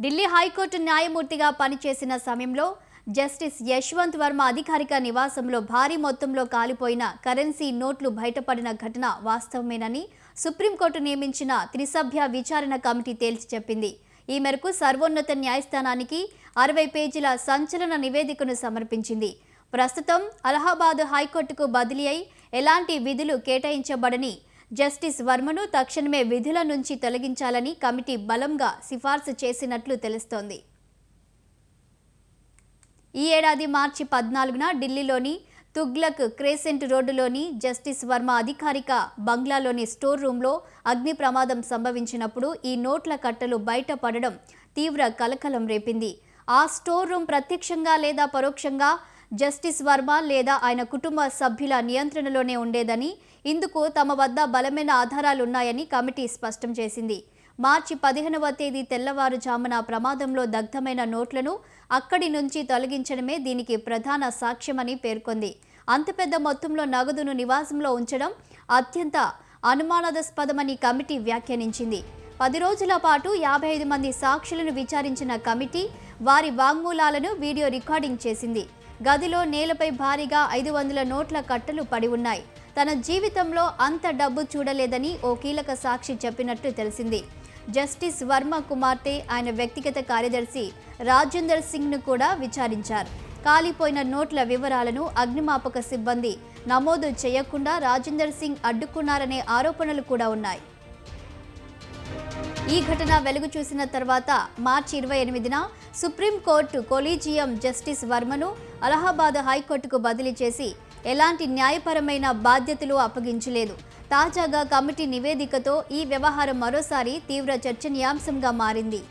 Delhi high court న్యాయమూర్తిగా పనిచేసిన సమయంలో జస్టిస్ యశ్వంత్ వర్మ అధికారిక నివాసంలో భారీ మొత్తంలో కాలిపోయిన కరెన్సీ నోట్లు బయటపడిన ఘటన వాస్తవమేనని సుప్రీంకోర్టు నియమించిన త్రిసభ్య విచారణ కమిటీ తేల్చి చెప్పింది. ఈ మేరకు సర్వోన్నత న్యాయస్థానానికి 60 పేజీల సంచలన నివేదికను సమర్పించింది. ప్రస్తుతం అలహాబాద్ హైకోర్టుకు బదిలీ అయి ఎలాంటి విధులు కేటాయించబడని జస్టిస్ వర్మను తక్షణమే విధుల నుంచి తొలగించాలని కమిటీ బలంగా సిఫార్సు చేసినట్లు తెలుస్తోంది. ఈ ఏడాది మార్చి 14న ఢిల్లీలోని తుగ్లక్ క్రెసెంట్ రోడ్డులోని జస్టిస్ వర్మ అధికారిక బంగ్లాలోని స్టోర్ రూంలో అగ్ని ప్రమాదం సంభవించినప్పుడు ఈ నోట్ల కట్టలు బయటపడడం తీవ్ర కలకలం రేపింది. ఆ స్టోర్ రూమ్ ప్రత్యక్షంగా లేదా పరోక్షంగా జస్టిస్ వర్మ లేదా ఆయన కుటుంబ సభ్యుల నియంత్రణలోనే ఉండేదని, ఇందుకు తమ వద్ద బలమైన ఆధారాలున్నాయని కమిటీ స్పష్టం చేసింది. మార్చి 15వ తేదీ తెల్లవారుజామున ప్రమాదంలో దగ్ధమైన నోట్లను అక్కడి నుంచి తొలగించడమే దీనికి ప్రధాన సాక్ష్యమని పేర్కొంది. అంత పెద్ద మొత్తంలో నగదును నివాసంలో ఉంచడం అత్యంత అనుమానాస్పదమని కమిటీ వ్యాఖ్యానించింది. 10 రోజుల పాటు 55 మంది సాక్షులను విచారించిన కమిటీ వారి వాంగ్మూలాలను వీడియో రికార్డింగ్ చేసింది. గదిలో నేలపై భారీగా 500 నోట్ల కట్టలు పడి ఉన్నాయి. తన జీవితంలో అంత డబ్బు చూడలేదని ఓ కీలక సాక్షి చెప్పినట్టు తెలిసింది. జస్టిస్ వర్మ కుమార్తె, ఆయన వ్యక్తిగత కార్యదర్శి రాజేందర్ సింగ్ను కూడా విచారించారు. కాలిపోయిన నోట్ల వివరాలను అగ్నిమాపక సిబ్బంది నమోదు చేయకుండా రాజేందర్ సింగ్ అడ్డుకున్నారనే ఆరోపణలు కూడా ఉన్నాయి. ఈ ఘటన వెలుగు చూసిన తర్వాత మార్చి 28న సుప్రీంకోర్టు కొలీజియం జస్టిస్ వర్మను అలహాబాద్ హైకోర్టుకు బదిలీ చేసి ఎలాంటి న్యాయపరమైన బాధ్యతలు అప్పగించలేదు. తాజాగా కమిటీ నివేదికతో ఈ వ్యవహారం మరోసారి తీవ్ర చర్చనీయాంశంగా మారింది.